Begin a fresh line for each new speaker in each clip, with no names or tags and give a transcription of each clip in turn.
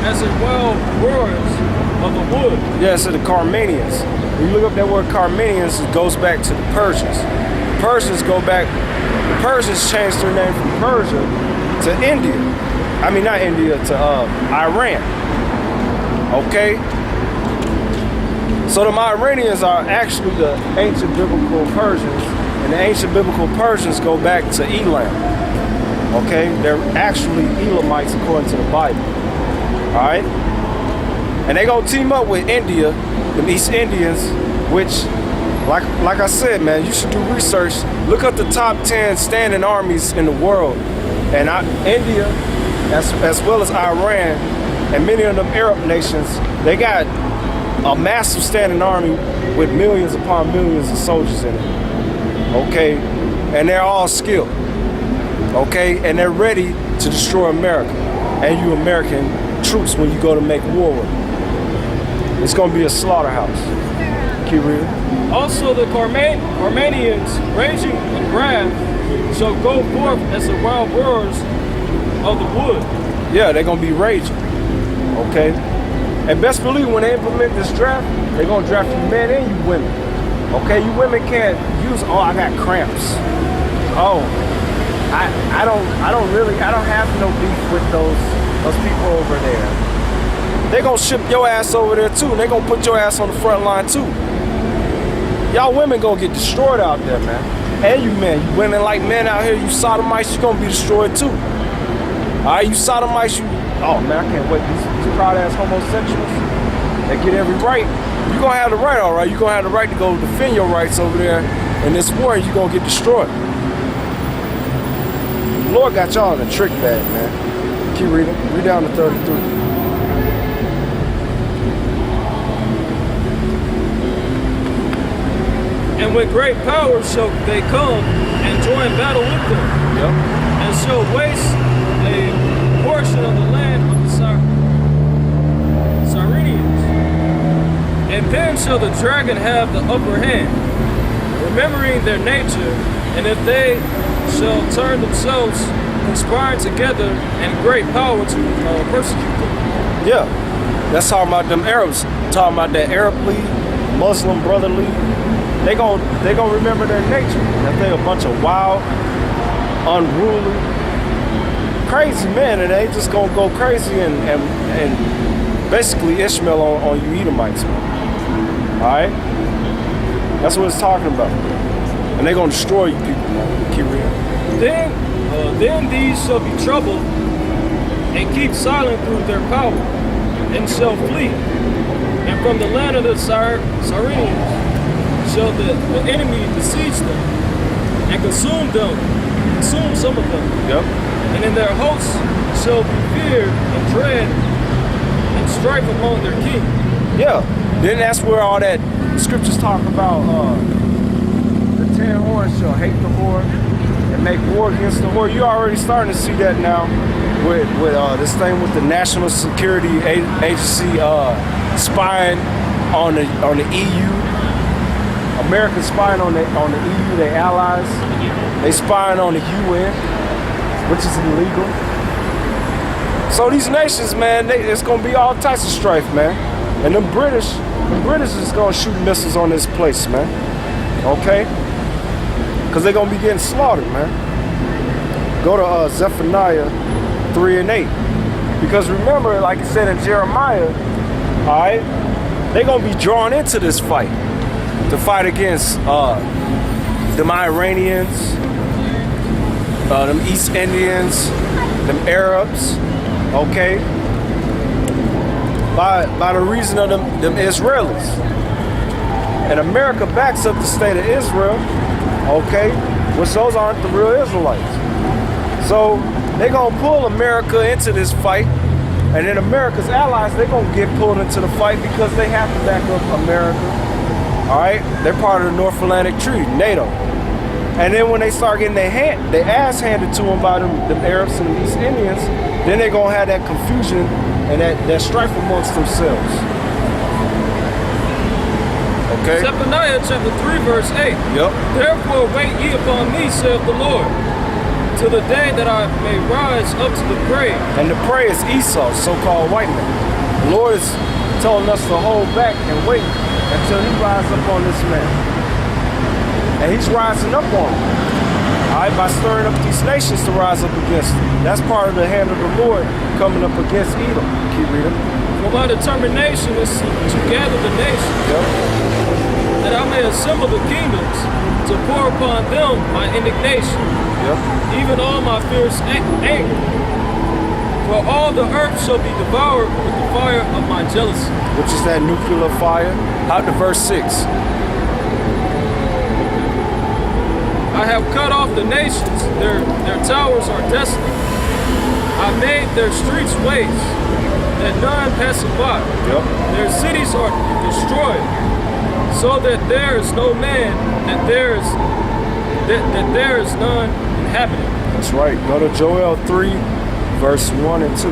as it well roars of the wood.
Yeah, so the Carmanians. When you look up that word Carmanians, it goes back to the Persians. Persians go back, the Persians changed their name from Persia to India. I mean, not India, to Iran. Okay? So the Iranians are actually the ancient biblical Persians, and the ancient biblical Persians go back to Elam. Okay? They're actually Elamites according to the Bible. Alright? And they gonna team up with India, the East Indians, which, like I said, man, you should do research. Look up the top 10 standing armies in the world. And India, as well as Iran, and many of them Arab nations, they got a massive standing army with millions upon millions of soldiers in it. Okay? And they're all skilled. Okay? And they're ready to destroy America and you American troops when you go to make war with them. It's going to be a slaughterhouse. Keep reading.
Also the Carmanians, raging in wrath, shall go forth as the wild roars of the wood.
Yeah, they're going to be raging. Okay? And best believe when they implement this draft, they're going to draft you men and you women. Okay? You women can't use, oh, I got cramps. Oh, I don't have no beef with those people over there. They're going to ship your ass over there too. They're going to put your ass on the front line too. Y'all women going to get destroyed out there, man. And you men, you women like men out here, you sodomites, you're going to be destroyed too. Alright, you sodomites, oh man, I can't wait. These proud ass homosexuals, they get every right. You're going to have the right, alright. You're going to have the right to go defend your rights over there in this war, and you're going to get destroyed. The Lord got y'all in a trick bag, man. Keep reading. Read down to 33.
And with great power shall they come and join battle with them.
Yep.
And shall waste a portion of the land of the Cyrenians. And then shall the dragon have the upper hand, remembering their nature, and if they shall turn themselves, conspiring together and great power to persecute them.
Yeah, that's talking about them Arabs, talking about that Arab League, Muslim Brotherly. They gon' remember their nature. That they a bunch of wild, unruly, crazy men, and they just gonna go crazy and basically Ishmael on you Edomites, man. All right, that's what it's talking about. And they gonna destroy you people, man. Keep reading.
Then these shall be troubled and keep silent through their power, and shall flee. And from the land of the Cyrenians shall the enemy besiege them and consume some of them.
Yep.
And in their hosts shall be fear and dread and strife among their king.
Yeah. Then that's where all that scriptures talk about the 10 horns shall hate the whore and make war against the whore. You're already starting to see that now with this thing with the National Security Agency spying on the EU. America spying on the EU, their allies. They spying on the UN, which is illegal. So these nations, man, it's gonna be all types of strife, man. And the British is gonna shoot missiles on this place, man. Okay? Because they're gonna be getting slaughtered, man. Go to Zephaniah 3 and 8. Because remember, like it said in Jeremiah, all right, they're gonna be drawn into this fight. To fight against them Iranians, them East Indians, them Arabs, okay? By the reason of them Israelis. And America backs up the state of Israel, okay? Which those aren't the real Israelites. So they're gonna pull America into this fight, and then America's allies, they're gonna get pulled into the fight because they have to back up America. All right, they're part of the North Atlantic Treaty, NATO. And then when they start getting their ass handed to them by them Arabs and the East Indians, then they're gonna have that confusion and that strife amongst themselves. Okay.
Zephaniah chapter 3 verse 8.
Yep.
Therefore wait ye upon me, saith the Lord. till the day that I may rise up to the prey.
And the prey is Esau, so-called white man. The Lord is telling us to hold back and wait until he rises up on this man. And he's rising up on him. All right, by stirring up these nations to rise up against him. That's part of the hand of the Lord coming up against Edom. Keep reading.
For my determination is to gather the nations,
Yep.
that I may assemble the kingdoms, to pour upon them my indignation,
Yep.
even all my fierce anger. For all the earth shall be devoured with the fire of my jealousy.
Which is that nuclear fire. Out to verse 6.
I have cut off the nations, their towers are desolate. I made their streets waste, that none passeth by.
Yep.
Their cities are destroyed, so that there is no man, that there is none inhabited.
That's right. Go to Joel 3, verse 1 and 2.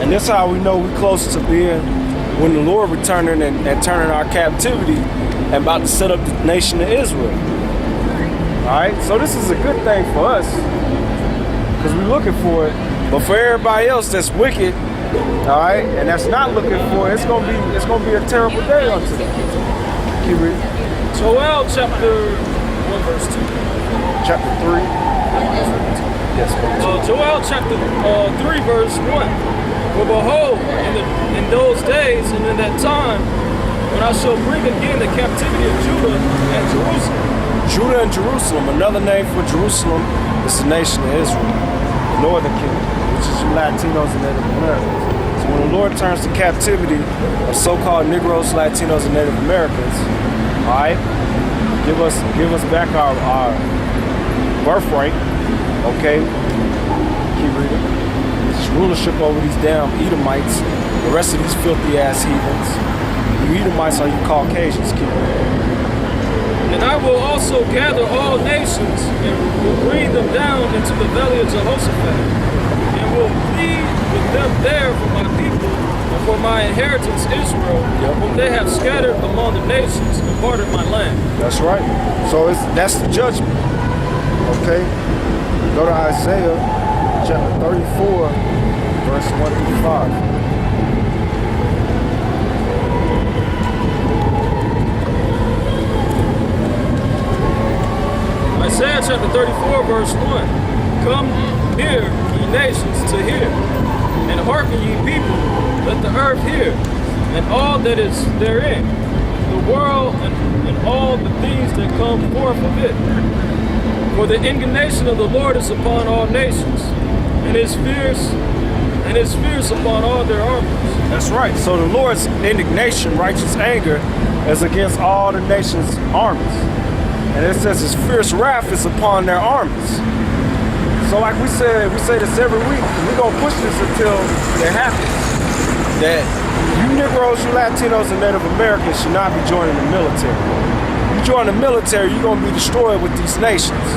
And this is how we know we're close to being when the Lord returning and turning our captivity and about to set up the nation of Israel. All right, so this is a good thing for us because we're looking for it. But for everybody else that's wicked, all right, and that's not looking for it, it's gonna be a terrible day unto them. Keep reading.
Joel chapter 1 verse 2.
Chapter 3. Yes.
Joel chapter 3 verse 1. For behold, in those days and in that time, when I shall bring again the captivity of Judah and Jerusalem.
Judah and Jerusalem, another name for Jerusalem is the nation of Israel, the northern kingdom, which is you Latinos and Native Americans. So when the Lord turns the captivity of so-called Negroes, Latinos, and Native Americans, all right, give us back our birthright, okay? Keep reading. Rulership over these damn Edomites, the rest of these filthy ass heathens. You Edomites are you Caucasians, keep it.
And I will also gather all nations and will bring them down into the valley of Jehoshaphat, and will plead with them there for my people and for my inheritance Israel, whom they have scattered among the nations and parted my land.
That's right. So that's the judgment. Okay? Go to Isaiah chapter 34. Verse 1 through 5.
Isaiah chapter 34, verse 1. Come hear, ye nations, to hear, and hearken, ye people, let the earth hear, and all that is therein, the world and all the things that come forth of it. For the indignation of the Lord is upon all nations, and his fierce upon all their armies.
That's right. So the Lord's indignation, righteous anger, is against all the nation's armies. And it says his fierce wrath is upon their armies. So like we say this every week, and we're going to push this until it happens. That you Negroes, you Latinos, and Native Americans should not be joining the military. You join the military, you're going to be destroyed with these nations.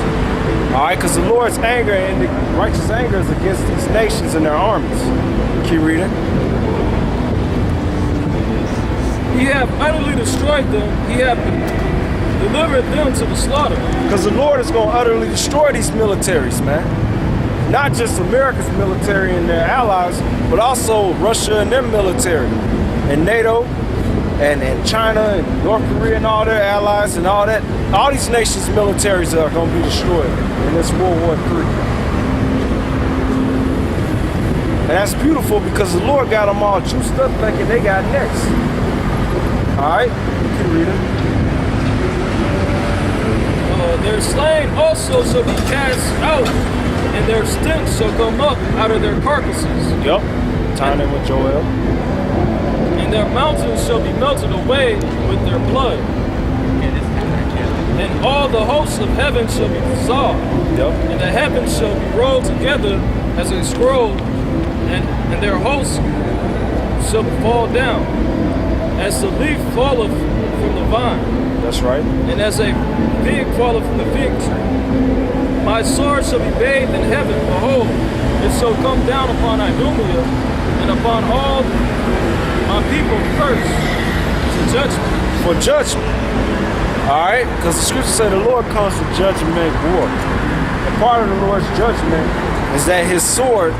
All right, because the Lord's anger and the righteous anger is against these nations and their armies. Keep reading.
He hath utterly destroyed them. He hath delivered them to the slaughter.
Because the Lord is going to utterly destroy these militaries, man. Not just America's military and their allies, but also Russia and their military, and NATO, and China, and North Korea, and all their allies, and all that. All these nations' militaries are going to be destroyed in this World War III. And that's beautiful because the Lord got them all juiced up thinking they got next. All right, you can read it.
Their slain also shall be cast out, and their stench shall come up out of their carcasses.
Yep, tying in with Joel.
And their mountains shall be melted away with their blood. And all the hosts of heaven shall be dissolved.
Yep.
And the heavens shall be rolled together as a scroll, and their hosts shall fall down, as the leaf falleth from the vine.
That's right.
And as a fig falleth from the fig tree. My sword shall be bathed in heaven. Behold, it shall come down upon Idumea, and upon all my people first, to judgment.
For judgment. All right, because the scripture say the Lord comes to judge and make war. And part of the Lord's judgment is that his sword